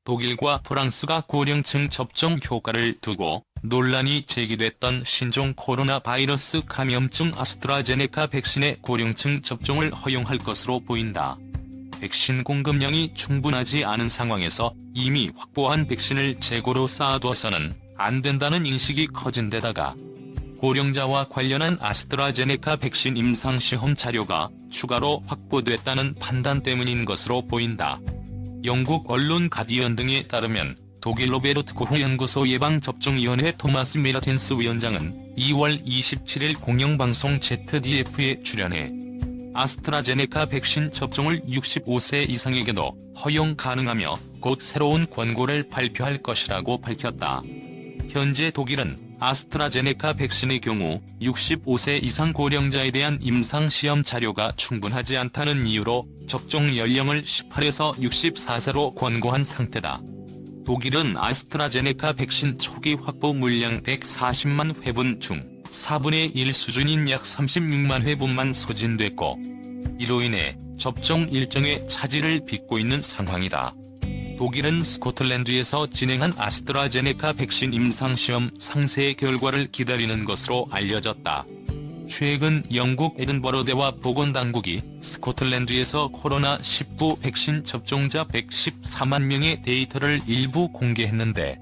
독일과 프랑스가 고령층 접종 효과를 두고 논란이 제기됐던 신종 코로나 바이러스 감염증 아스트라제네카 백신의 고령층 접종을 허용할 것으로 보인다. 백신 공급량이 충분하지 않은 상황에서 이미 확보한 백신을 재고로 쌓아두어서는 안 된다는 인식이 커진 데다가 고령자와 관련한 아스트라제네카 백신 임상시험 자료가 추가로 확보됐다는 판단 때문인 것으로 보인다. 영국 언론 가디언 등에 따르면 독일 로베르트 코흐 연구소 예방접종위원회 토마스 메르텐스 위원장은 2월 27일 공영방송 ZDF에 출연해 아스트라제네카 백신 접종을 65세 이상에게도 허용 가능하며 곧 새로운 권고를 발표할 것이라고 밝혔다. 현재 독일은 아스트라제네카 백신의 경우 65세 이상 고령자에 대한 임상시험 자료가 충분하지 않다는 이유로 접종 연령을 18에서 64세로 권고한 상태다. 독일은 아스트라제네카 백신 초기 확보 물량 140만 회분 중 4분의 1 수준인 약 36만 회분만 소진됐고, 이로 인해 접종 일정의 차질을 빚고 있는 상황이다. 독일은 스코틀랜드에서 진행한 아스트라제네카 백신 임상시험 상세 결과를 기다리는 것으로 알려졌다. 최근 영국 에든버러대와 보건당국이 스코틀랜드에서 코로나19 백신 접종자 114만 명의 데이터를 일부 공개했는데,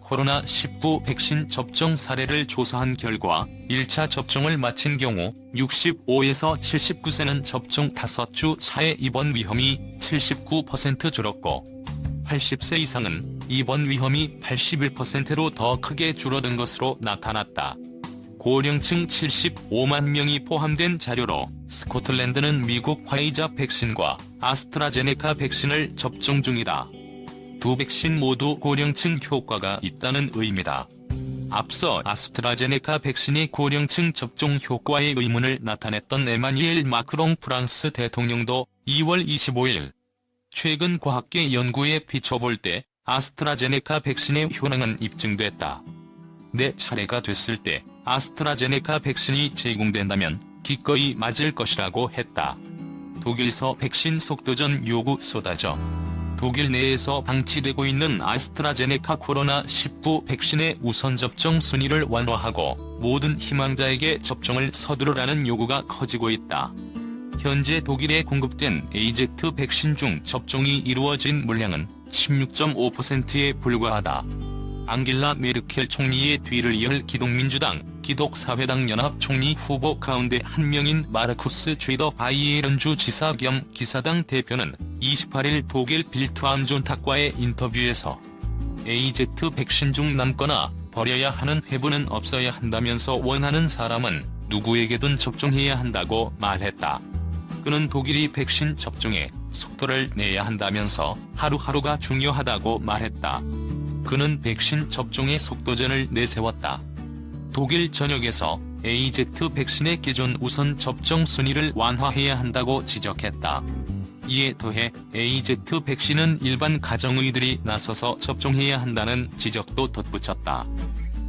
코로나19 백신 접종 사례를 조사한 결과 1차 접종을 마친 경우 65에서 79세는 접종 5주 차에 입원 위험이 79% 줄었고, 80세 이상은 입원 위험이 81%로 더 크게 줄어든 것으로 나타났다. 고령층 75만 명이 포함된 자료로 스코틀랜드는 미국 화이자 백신과 아스트라제네카 백신을 접종 중이다. 두 백신 모두 고령층 효과가 있다는 의미다. 앞서 아스트라제네카 백신이 고령층 접종 효과에 의문을 나타냈던 에마뉘엘 마크롱 프랑스 대통령도 2월 25일 최근 과학계 연구에 비춰볼 때 아스트라제네카 백신의 효능은 입증됐다. 내 차례가 됐을 때 아스트라제네카 백신이 제공된다면 기꺼이 맞을 것이라고 했다. 독일서 백신 속도전 요구 쏟아져. 독일 내에서 방치되고 있는 아스트라제네카 코로나19 백신의 우선 접종 순위를 완화하고 모든 희망자에게 접종을 서두르라는 요구가 커지고 있다. 현재 독일에 공급된 AZ 백신 중 접종이 이루어진 물량은 16.5%에 불과하다. 앙겔라 메르켈 총리의 뒤를 이을 기독민주당, 기독사회당 연합 총리 후보 가운데 한 명인 마르쿠스 쥐더 바이에른주 지사 겸 기사당 대표는 28일 독일 빌트 암존탁과의 인터뷰에서 AZ 백신 중 남거나 버려야 하는 회분은 없어야 한다면서 원하는 사람은 누구에게든 접종해야 한다고 말했다. 그는 독일이 백신 접종에 속도를 내야 한다면서 하루하루가 중요하다고 말했다. 그는 백신 접종의 속도전을 내세웠다. 독일 전역에서 AZ 백신의 기존 우선 접종 순위를 완화해야 한다고 지적했다. 이에 더해 AZ 백신은 일반 가정의들이 나서서 접종해야 한다는 지적도 덧붙였다.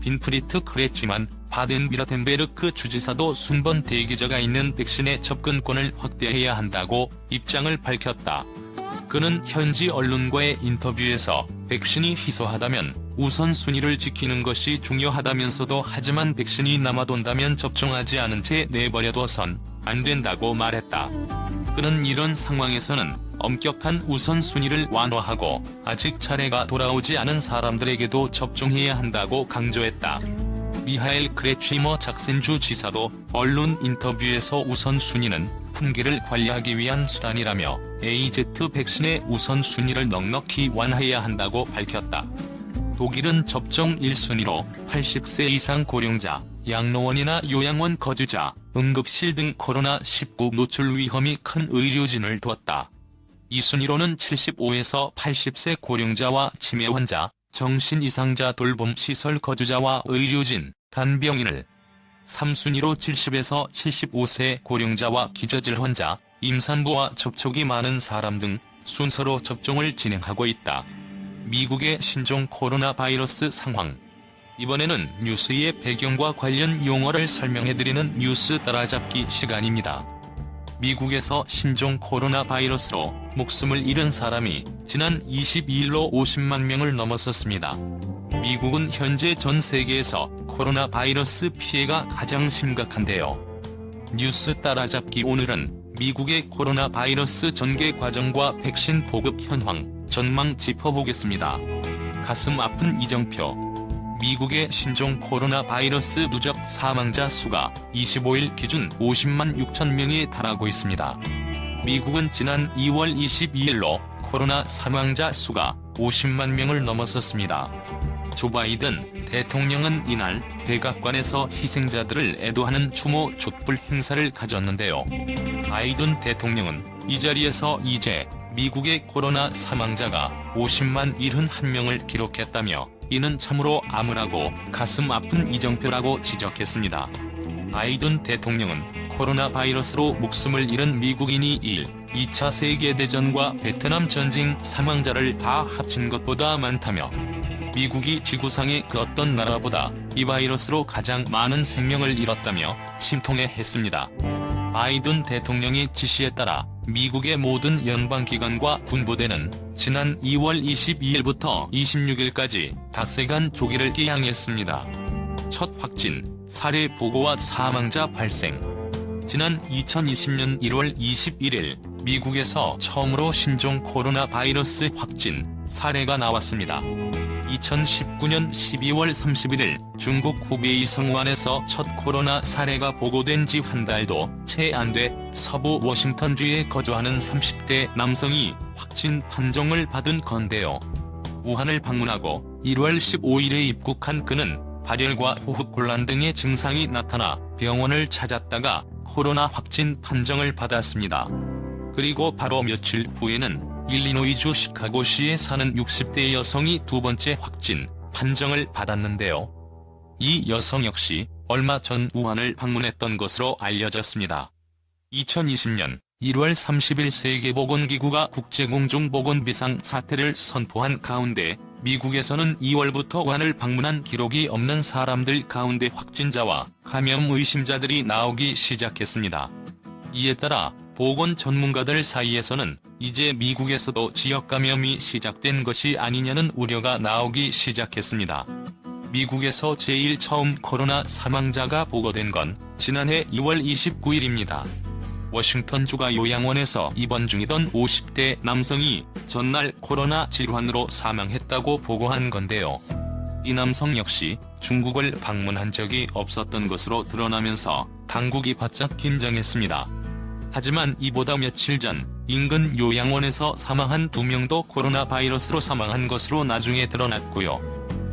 빈프리트 크레츠만 바덴비르텐베르크 주지사도 순번 대기자가 있는 백신의 접근권을 확대해야 한다고 입장을 밝혔다. 그는 현지 언론과의 인터뷰에서 백신이 희소하다면 우선순위를 지키는 것이 중요하다면서도 하지만 백신이 남아돈다면 접종하지 않은 채 내버려둬선 안 된다고 말했다. 그는 이런 상황에서는 엄격한 우선순위를 완화하고 아직 차례가 돌아오지 않은 사람들에게도 접종해야 한다고 강조했다. 미하엘 크레치머 작센주 지사도 언론 인터뷰에서 우선순위는 풍기를 관리하기 위한 수단이라며 AZ 백신의 우선순위를 넉넉히 완화해야 한다고 밝혔다. 독일은 접종 1순위로 80세 이상 고령자, 양로원이나 요양원 거주자, 응급실 등 코로나19 노출 위험이 큰 의료진을 두었다. 2순위로는 75에서 80세 고령자와 치매 환자, 정신 이상자 돌봄 시설 거주자와 의료진, 간병인을, 3순위로 70에서 75세 고령자와 기저질 환자, 임산부와 접촉이 많은 사람 등 순서로 접종을 진행하고 있다. 미국의 신종 코로나 바이러스 상황. 이번에는 뉴스의 배경과 관련 용어를 설명해드리는 뉴스 따라잡기 시간입니다. 미국에서 신종 코로나 바이러스로 목숨을 잃은 사람이 지난 22일로 50만 명을 넘어섰습니다. 미국은 현재 전 세계에서 코로나 바이러스 피해가 가장 심각한데요. 뉴스 따라잡기. 오늘은 미국의 코로나 바이러스 전개 과정과 백신 보급 현황, 전망 짚어보겠습니다. 가슴 아픈 이정표. 미국의 신종 코로나 바이러스 누적 사망자 수가 25일 기준 50만 6천 명에 달하고 있습니다. 미국은 지난 2월 22일로 코로나 사망자 수가 50만 명을 넘어섰습니다. 조 바이든 대통령은 이날 백악관에서 희생자들을 애도하는 추모 촛불 행사를 가졌는데요. 바이든 대통령은 이 자리에서 이제 미국의 코로나 사망자가 50만 71명을 기록했다며 이는 참으로 암울하고 가슴 아픈 이정표라고 지적했습니다. 바이든 대통령은 코로나 바이러스로 목숨을 잃은 미국인이 2차 세계대전과 베트남 전쟁 사망자를 다 합친 것보다 많다며 미국이 지구상의 그 어떤 나라보다 이 바이러스로 가장 많은 생명을 잃었다며 침통해했습니다. 바이든 대통령의 지시에 따라 미국의 모든 연방기관과 군부대는 지난 2월 22일부터 26일까지 닷새간 조기를 기항했습니다. 첫 확진, 사례 보고와 사망자 발생. 지난 2020년 1월 21일 미국에서 처음으로 신종 코로나 바이러스 확진 사례가 나왔습니다. 2019년 12월 31일 중국 후베이 성완에서 첫 코로나 사례가 보고된 지 한 달도 채 안 돼 서부 워싱턴주에 거주하는 30대 남성이 확진 판정을 받은 건데요. 우한을 방문하고 1월 15일에 입국한 그는 발열과 호흡곤란 등의 증상이 나타나 병원을 찾았다가 코로나 확진 판정을 받았습니다. 그리고 바로 며칠 후에는 일리노이주 시카고시에 사는 60대 여성이 두 번째 확진 판정을 받았는데요. 이 여성 역시 얼마 전 우한을 방문했던 것으로 알려졌습니다. 2020년 1월 30일 세계보건기구가 국제공중보건 비상사태를 선포한 가운데 미국에서는 2월부터 우한을 방문한 기록이 없는 사람들 가운데 확진자와 감염 의심자들이 나오기 시작했습니다. 이에 따라 보건 전문가들 사이에서는 이제 미국에서도 지역 감염이 시작된 것이 아니냐는 우려가 나오기 시작했습니다. 미국에서 제일 처음 코로나 사망자가 보고된 건 지난해 2월 29일입니다. 워싱턴주가 요양원에서 입원 중이던 50대 남성이 전날 코로나 질환으로 사망했다고 보고한 건데요. 이 남성 역시 중국을 방문한 적이 없었던 것으로 드러나면서 당국이 바짝 긴장했습니다. 하지만 이보다 며칠 전 인근 요양원에서 사망한 2명도 코로나 바이러스로 사망한 것으로 나중에 드러났고요.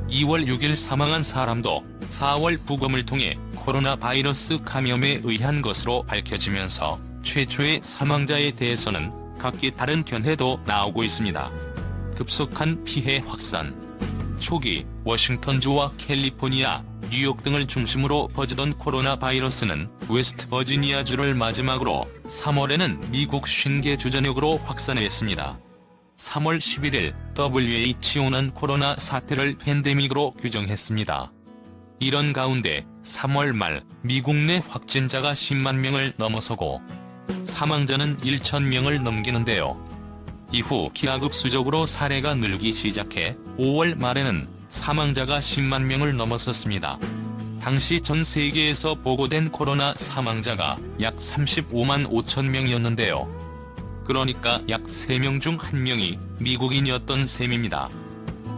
2월 6일 사망한 사람도 4월 부검을 통해 코로나 바이러스 감염에 의한 것으로 밝혀지면서 최초의 사망자에 대해서는 각기 다른 견해도 나오고 있습니다. 급속한 피해 확산. 초기 워싱턴주와 캘리포니아, 뉴욕 등을 중심으로 퍼지던 코로나 바이러스는 웨스트버지니아주를 마지막으로 3월에는 미국 50개 주 전역으로 확산했습니다. 3월 11일 WHO는 코로나 사태를 팬데믹으로 규정했습니다. 이런 가운데 3월 말 미국 내 확진자가 10만 명을 넘어서고 사망자는 1,000명을 넘기는데요. 이후 기하급수적으로 사례가 늘기 시작해 5월 말에는 사망자가 10만 명을 넘어섰습니다. 당시 전 세계에서 보고된 코로나 사망자가 약 35만 5천 명이었는데요. 그러니까 약 3명 중 1명이 미국인이었던 셈입니다.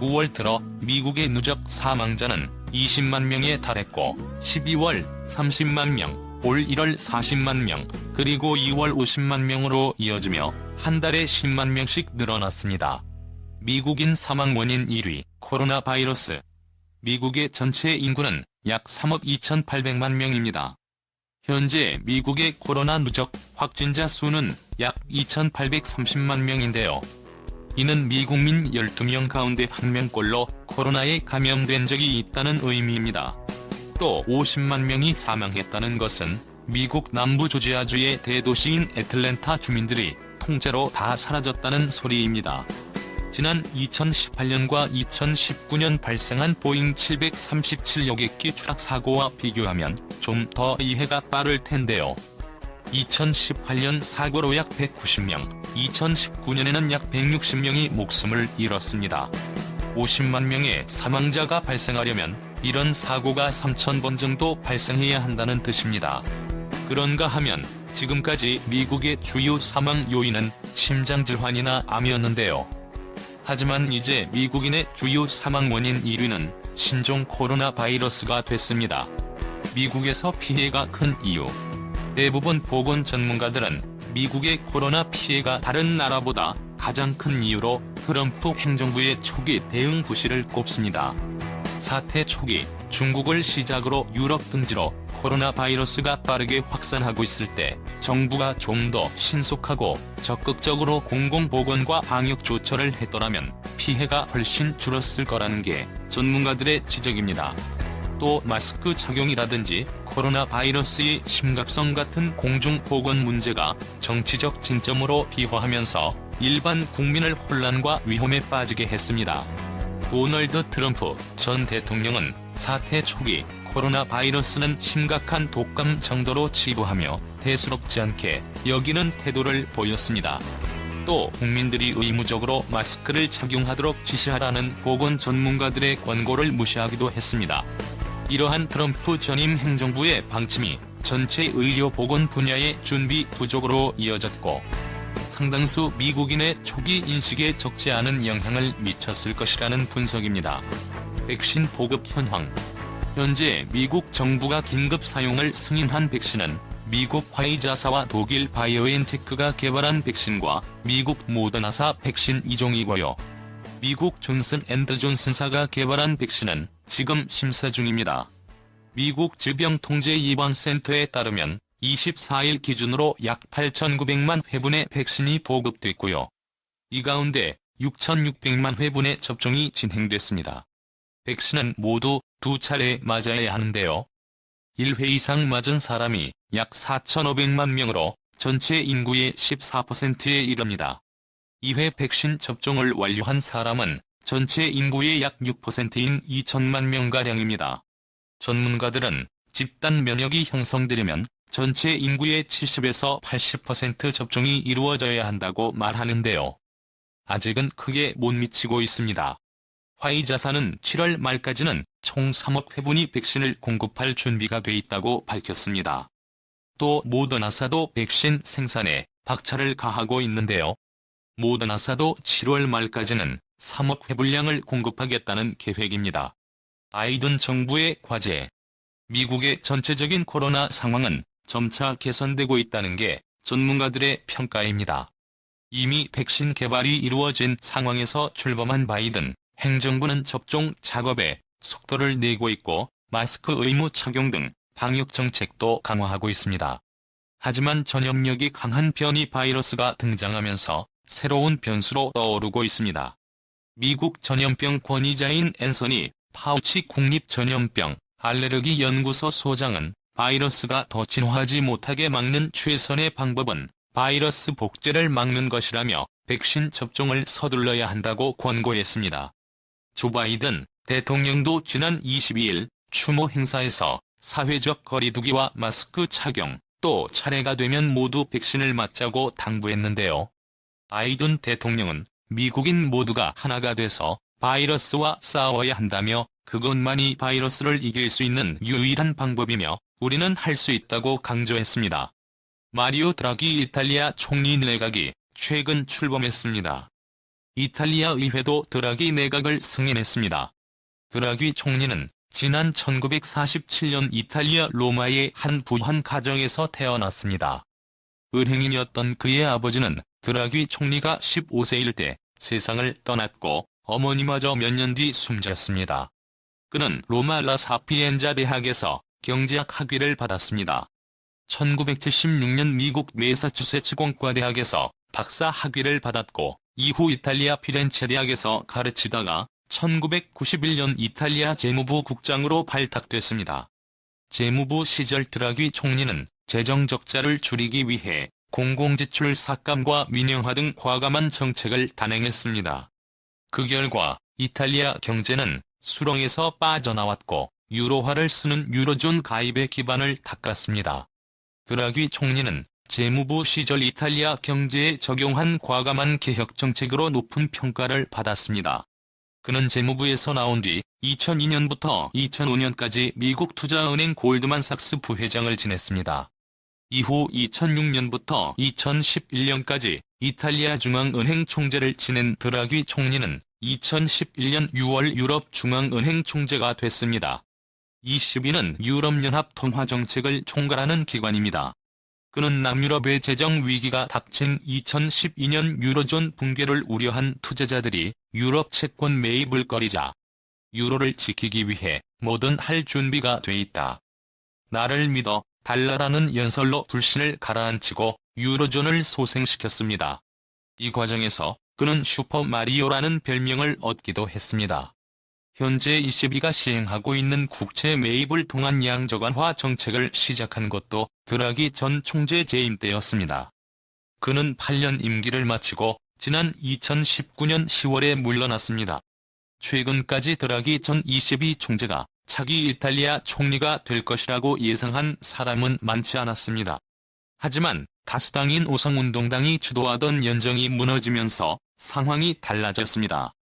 9월 들어 미국의 누적 사망자는 20만 명에 달했고 12월 30만 명, 올 1월 40만 명, 그리고 2월 50만 명으로 이어지며 한 달에 10만 명씩 늘어났습니다. 미국인 사망 원인 1위, 코로나 바이러스. 미국의 전체 인구는 약 3억 2,800만 명입니다. 현재 미국의 코로나 누적 확진자 수는 약 2,830만 명인데요. 이는 미국민 12명 가운데 1명꼴로 코로나에 감염된 적이 있다는 의미입니다. 또 50만 명이 사망했다는 것은 미국 남부 조지아주의 대도시인 애틀랜타 주민들이 통째로 다 사라졌다는 소리입니다. 지난 2018년과 2019년 발생한 보잉 737 여객기 추락 사고와 비교하면 좀 더 이해가 빠를 텐데요. 2018년 사고로 약 190명, 2019년에는 약 160명이 목숨을 잃었습니다. 50만 명의 사망자가 발생하려면 이런 사고가 3,000번 정도 발생해야 한다는 뜻입니다. 그런가 하면 지금까지 미국의 주요 사망 요인은 심장질환이나 암이었는데요. 하지만 이제 미국인의 주요 사망 원인 1위는 신종 코로나 바이러스가 됐습니다. 미국에서 피해가 큰 이유. 대부분 보건 전문가들은 미국의 코로나 피해가 다른 나라보다 가장 큰 이유로 트럼프 행정부의 초기 대응 부실을 꼽습니다. 사태 초기 중국을 시작으로 유럽 등지로 코로나 바이러스가 빠르게 확산하고 있을 때 정부가 좀 더 신속하고 적극적으로 공공보건과 방역 조처를 했더라면 피해가 훨씬 줄었을 거라는 게 전문가들의 지적입니다. 또 마스크 착용이라든지 코로나 바이러스의 심각성 같은 공중보건 문제가 정치적 쟁점으로 비화하면서 일반 국민을 혼란과 위험에 빠지게 했습니다. 도널드 트럼프 전 대통령은 사태 초기 코로나 바이러스는 심각한 독감 정도로 치부하며 대수롭지 않게 여기는 태도를 보였습니다. 또 국민들이 의무적으로 마스크를 착용하도록 지시하라는 보건 전문가들의 권고를 무시하기도 했습니다. 이러한 트럼프 전임 행정부의 방침이 전체 의료 보건 분야의 준비 부족으로 이어졌고 상당수 미국인의 초기 인식에 적지 않은 영향을 미쳤을 것이라는 분석입니다. 백신 보급 현황. 현재 미국 정부가 긴급 사용을 승인한 백신은 미국 화이자사와 독일 바이오엔테크가 개발한 백신과 미국 모더나사 백신 2종이고요. 미국 존슨앤더존슨사가 개발한 백신은 지금 심사 중입니다. 미국 질병통제예방센터에 따르면 24일 기준으로 약 8,900만 회분의 백신이 보급됐고요. 이 가운데 6,600만 회분의 접종이 진행됐습니다. 백신은 모두 2차례 맞아야 하는데요. 1회 이상 맞은 사람이 약 4,500만 명으로 전체 인구의 14%에 이릅니다. 2회 백신 접종을 완료한 사람은 전체 인구의 약 6%인 2천만 명가량입니다. 전문가들은 집단 면역이 형성되려면 전체 인구의 70에서 80% 접종이 이루어져야 한다고 말하는데요. 아직은 크게 못 미치고 있습니다. 화이자사는 7월 말까지는 총 3억 회분의 백신을 공급할 준비가 돼 있다고 밝혔습니다. 또 모더나사도 백신 생산에 박차를 가하고 있는데요. 모더나사도 7월 말까지는 3억 회분량을 공급하겠다는 계획입니다. 바이든 정부의 과제. 미국의 전체적인 코로나 상황은 점차 개선되고 있다는 게 전문가들의 평가입니다. 이미 백신 개발이 이루어진 상황에서 출범한 바이든 행정부는 접종 작업에 속도를 내고 있고 마스크 의무 착용 등 방역 정책도 강화하고 있습니다. 하지만 전염력이 강한 변이 바이러스가 등장하면서 새로운 변수로 떠오르고 있습니다. 미국 전염병 권위자인 앤서니 파우치 국립전염병 알레르기 연구소 소장은 바이러스가 더 진화하지 못하게 막는 최선의 방법은 바이러스 복제를 막는 것이라며 백신 접종을 서둘러야 한다고 권고했습니다. 조 바이든 대통령도 지난 22일 추모 행사에서 사회적 거리두기와 마스크 착용, 또 차례가 되면 모두 백신을 맞자고 당부했는데요. 바이든 대통령은 미국인 모두가 하나가 돼서 바이러스와 싸워야 한다며 그것만이 바이러스를 이길 수 있는 유일한 방법이며 우리는 할 수 있다고 강조했습니다. 마리오 드라기 이탈리아 총리 내각이 최근 출범했습니다. 이탈리아 의회도 드라기 내각을 승인했습니다. 드라기 총리는 지난 1947년 이탈리아 로마의 한 부한 가정에서 태어났습니다. 은행인이었던 그의 아버지는 드라기 총리가 15세일 때 세상을 떠났고 어머니마저 몇 년 뒤 숨졌습니다. 그는 로마 라사피엔자 대학에서 경제학 학위를 받았습니다. 1976년 미국 매사추세츠 공과대학에서 박사 학위를 받았고 이후 이탈리아 피렌체 대학에서 가르치다가 1991년 이탈리아 재무부 국장으로 발탁됐습니다. 재무부 시절 드라기 총리는 재정 적자를 줄이기 위해 공공지출 삭감과 민영화 등 과감한 정책을 단행했습니다. 그 결과 이탈리아 경제는 수렁에서 빠져나왔고 유로화를 쓰는 유로존 가입의 기반을 닦았습니다. 드라기 총리는 재무부 시절 이탈리아 경제에 적용한 과감한 개혁 정책으로 높은 평가를 받았습니다. 그는 재무부에서 나온 뒤 2002년부터 2005년까지 미국 투자은행 골드만삭스 부회장을 지냈습니다. 이후 2006년부터 2011년까지 이탈리아 중앙은행 총재를 지낸 드라기 총리는 2011년 6월 유럽 중앙은행 총재가 됐습니다. ECB는 유럽연합 통화정책을 총괄하는 기관입니다. 그는 남유럽의 재정 위기가 닥친 2012년 유로존 붕괴를 우려한 투자자들이 유럽 채권 매입을 꺼리자 유로를 지키기 위해 뭐든 할 준비가 돼 있다. 나를 믿어 달라라는 연설로 불신을 가라앉히고 유로존을 소생시켰습니다. 이 과정에서 그는 슈퍼 마리오라는 별명을 얻기도 했습니다. 현재 ECB가 시행하고 있는 국채 매입을 통한 양저간화 정책을 시작한 것도 드라기 전 총재 재임 때였습니다. 그는 8년 임기를 마치고 지난 2019년 10월에 물러났습니다. 최근까지 드라기 전 ECB 총재가 차기 이탈리아 총리가 될 것이라고 예상한 사람은 많지 않았습니다. 하지만 다수당인 오성운동당이 주도하던 연정이 무너지면서 상황이 달라졌습니다.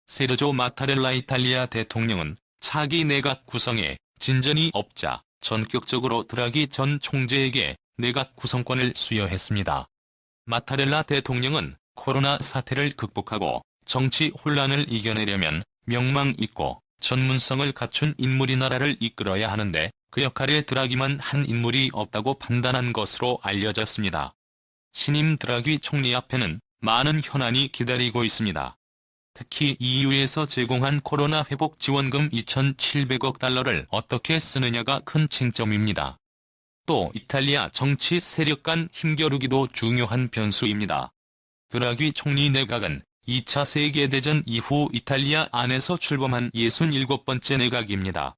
세르조 마타렐라 이탈리아 대통령은 차기 내각 구성에 진전이 없자 전격적으로 드라기 전 총재에게 내각 구성권을 수여했습니다. 마타렐라 대통령은 코로나 사태를 극복하고 정치 혼란을 이겨내려면 명망 있고 전문성을 갖춘 인물이 나라를 이끌어야 하는데 그 역할에 드라기만 한 인물이 없다고 판단한 것으로 알려졌습니다. 신임 드라기 총리 앞에는 많은 현안이 기다리고 있습니다. 특히 EU에서 제공한 코로나 회복 지원금 2,700억 달러를 어떻게 쓰느냐가 큰 쟁점입니다. 또 이탈리아 정치 세력 간 힘겨루기도 중요한 변수입니다. 드라기 총리 내각은 2차 세계대전 이후 이탈리아 안에서 출범한 67번째 내각입니다.